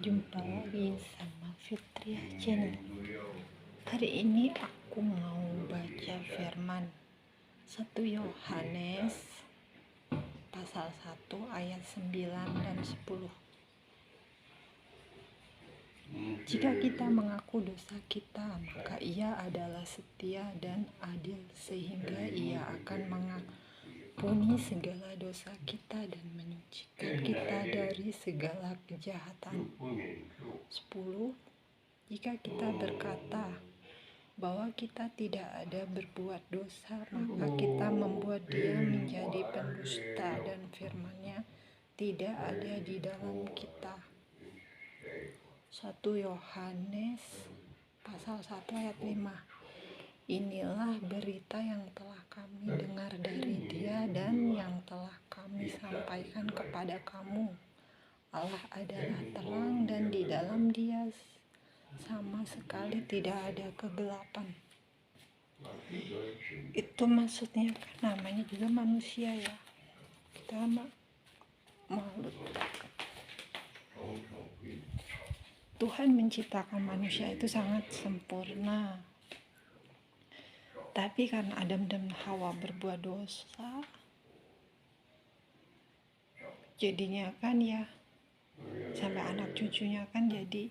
Jumpa lagi sama Fitria Channel. Hari ini aku mau baca firman 1 Yohanes pasal 1 ayat 9 dan 10. Jika kita mengaku dosa kita, maka Ia adalah setia dan adil sehingga Ia akan mengampuni segala dosa kita dan menyucikan kita dari segala kejahatan. 10. Jika kita berkata bahwa kita tidak ada berbuat dosa, maka kita membuat Dia menjadi pendusta dan firman-Nya tidak ada di dalam kita. 1 Yohanes pasal 1 ayat 5. Inilah berita yang telah kami dengar dari Dia dan yang telah kami sampaikan kepada kamu. Allah adalah terang dan di dalam Dia sama sekali tidak ada kegelapan. Itu maksudnya kan namanya juga manusia ya. Kita makhluk. Tuhan menciptakan manusia itu sangat sempurna. Tapi karena Adam dan Hawa berbuat dosa, jadinya kan ya sampai anak cucunya kan jadi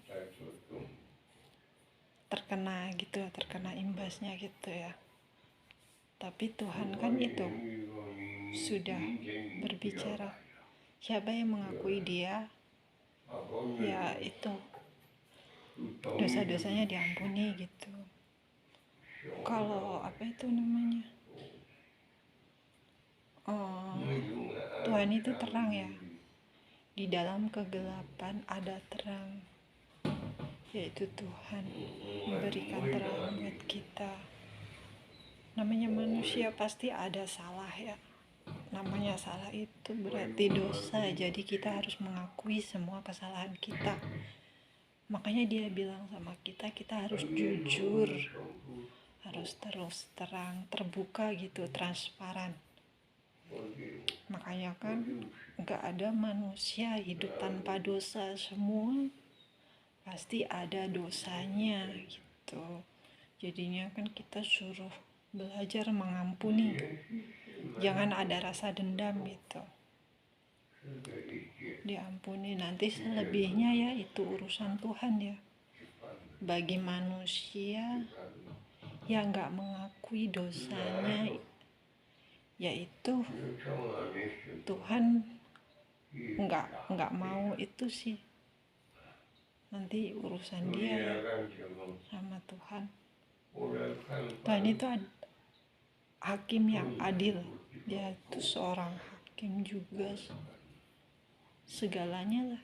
terkena imbasnya gitu ya. Tapi Tuhan kan itu sudah berbicara, siapa yang mengakui Dia, ya itu dosa-dosanya diampuni gitu. Kalau Tuhan itu terang ya, di dalam kegelapan ada terang, yaitu Tuhan memberikan terang buat kita. Namanya manusia pasti ada salah ya. Namanya salah itu berarti dosa. Jadi kita harus mengakui semua kesalahan kita. Makanya Dia bilang sama kita, kita harus jujur, harus terus terang, terbuka gitu, transparan. Makanya kan gak ada manusia hidup tanpa dosa, semua pasti ada dosanya gitu. Jadinya kan kita suruh belajar mengampuni, jangan ada rasa dendam gitu. Diampuni, nanti selebihnya ya itu urusan Tuhan ya. Bagi manusia yang gak mengakui dosanya, yaitu Tuhan nggak mau itu sih, nanti urusan dia ya sama Tuhan. Tuhan itu hakim yang adil, Dia itu seorang hakim juga segalanya lah.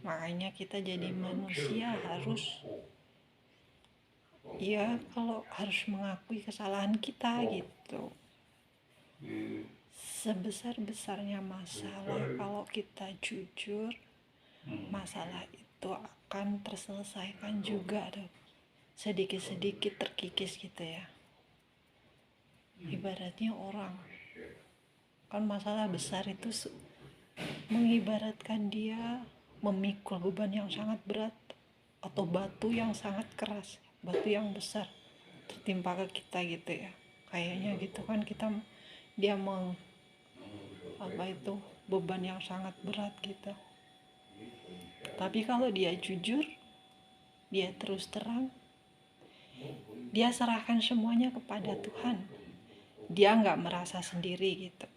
Makanya kita jadi manusia harus ya kalau harus mengakui kesalahan kita gitu. Sebesar-besarnya masalah, kalau kita jujur, masalah itu akan terselesaikan juga dong. Sedikit-sedikit terkikis gitu ya. Ibaratnya orang kan masalah besar itu mengibaratkan dia memikul beban yang sangat berat atau batu yang sangat keras, batu yang besar tertimpa ke kita gitu ya. Kayaknya gitu kan, dia beban yang sangat berat gitu. Tapi kalau dia jujur, dia terus terang, dia serahkan semuanya kepada Tuhan. Dia gak merasa sendiri gitu.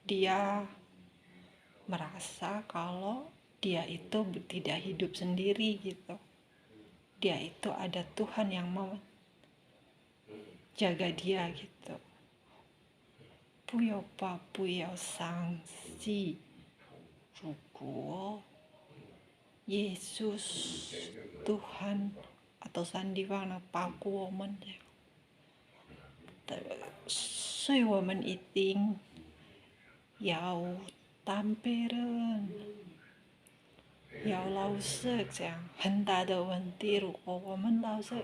Dia merasa kalau dia itu tidak hidup sendiri gitu. Dia itu ada Tuhan yang mau jaga dia gitu. Puyo pa puyo sang si rugo Yesus Tuhan atau sandiwang paku woman ya. 所以我们一定要担别人，要老实讲很大的问题。如果我们老实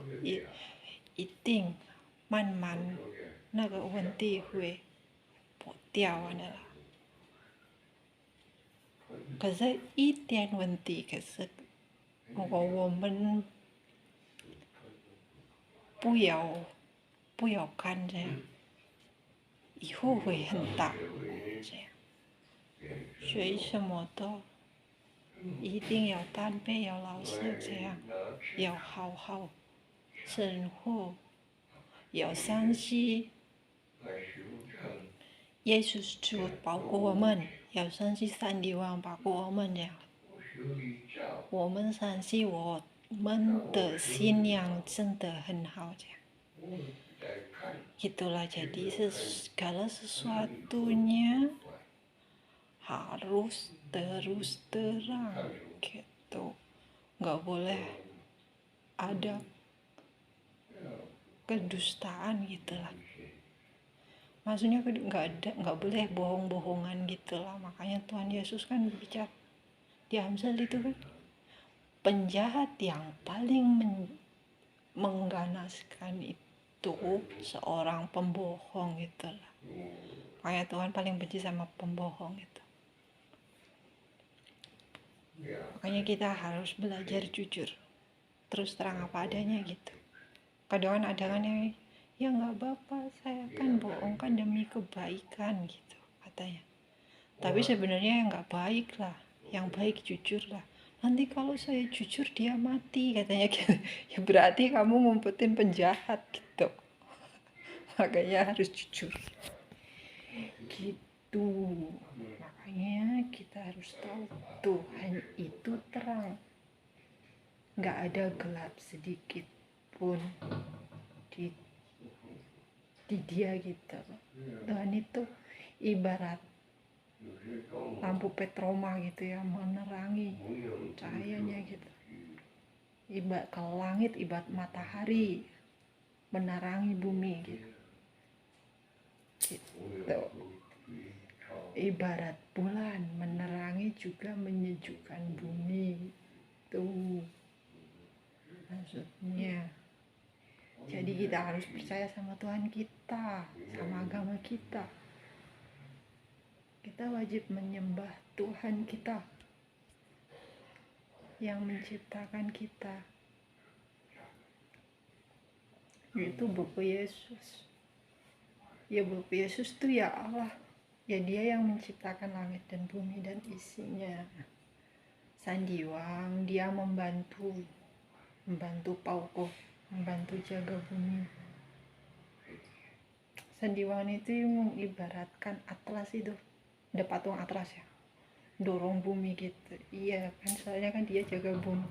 一定慢慢那个问题会破掉的啦。可是一点问题，可是如果我们不要看这样，以后会很大这样。所以什么都一定要担备，要老实这样，要好好生活，要相信耶稣主保护我们，要相信上帝王保护我们这样。我们相信我们的信仰真的很好这样。Itulah jadi segala sesuatunya harus terus terang gitu, nggak boleh ada kedustaan gitulah, maksudnya nggak boleh bohong-bohongan gitulah. Makanya Tuhan Yesus kan bicara di Amsal itu kan, penjahat yang paling mengganaskan itu seorang pembohong gitulah. Makanya Tuhan paling benci sama pembohong itu. Makanya kita harus belajar jujur, terus terang apa adanya gitu. Kadang ada kan yang ya nggak apa-apa, saya kan bohong kan demi kebaikan gitu katanya. Tapi sebenarnya yang nggak baik lah, yang baik jujur lah. Nanti kalau saya jujur dia mati katanya gitu. Ya berarti kamu ngumpetin penjahat gitu. Makanya harus jujur gitu. Makanya kita harus tahu Tuhan itu terang, nggak ada gelap sedikit pun di dia gitu. Tuhan itu ibarat lampu petroma gitu ya, menerangi cahayanya gitu. Ibarat ke langit, ibarat matahari menerangi bumi gitu. Ibarat bulan menerangi juga menyejukkan bumi. Tuh maksudnya. Jadi kita harus percaya sama Tuhan kita, sama agama kita. Kita wajib menyembah Tuhan kita yang menciptakan kita, yaitu Bapa Yesus. Ya Bapa Yesus itu ya Allah, ya Dia yang menciptakan langit dan bumi dan isinya. Sandiwang Dia membantu Pauko, membantu jaga bumi. Sandiwang itu mengibaratkan atlas itu, ada patung atlas ya, dorong bumi gitu. Iya kan, soalnya kan dia jaga bumi.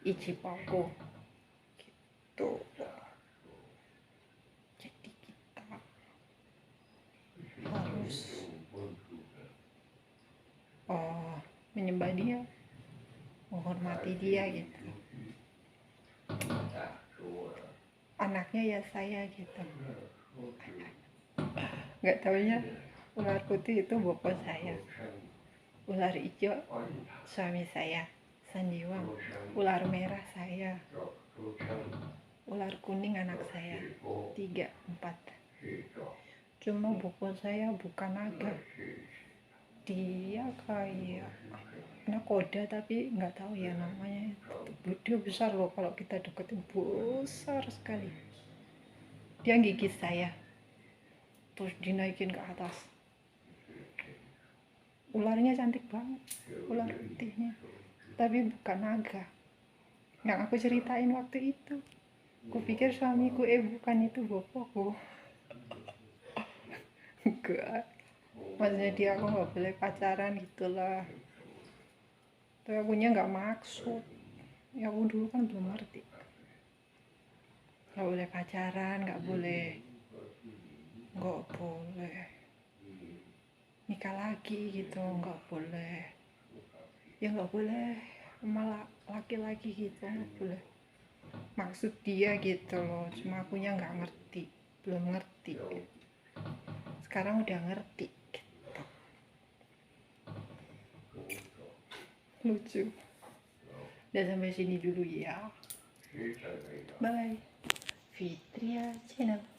Ichi Pauko gitu. Jadi kita harus menyembah Dia, menghormati Dia gitu. Anaknya ya saya gitu. Nggak taunya ular putih itu bapak saya, ular hijau suami saya, Sandiwang. Ular merah saya, ular kuning anak saya, 3, 4. Cuma bapak saya bukan naga, dia kayak nakoda tapi nggak tahu ya namanya. Dia besar loh, kalau kita deketin besar sekali. Dia gigit saya, terus dinaikin ke atas. Ularnya cantik banget, ular putihnya, tapi bukan naga yang aku ceritain waktu itu. Kupikir suamiku bukan itu bapakku. Enggak, maksudnya dia aku nggak boleh pacaran gitulah. Tapi akunya nggak maksud, ya aku dulu kan belum ngerti. Nggak boleh pacaran, nggak boleh nikah lagi gitu, nggak boleh, ya nggak boleh malah laki-laki gitu, nggak boleh. Maksud dia gitu loh, cuma akunya nggak ngerti, belum ngerti. Sekarang udah ngerti gitu. Lucu. Udah sampai sini dulu ya. Bye. Fitria Channel.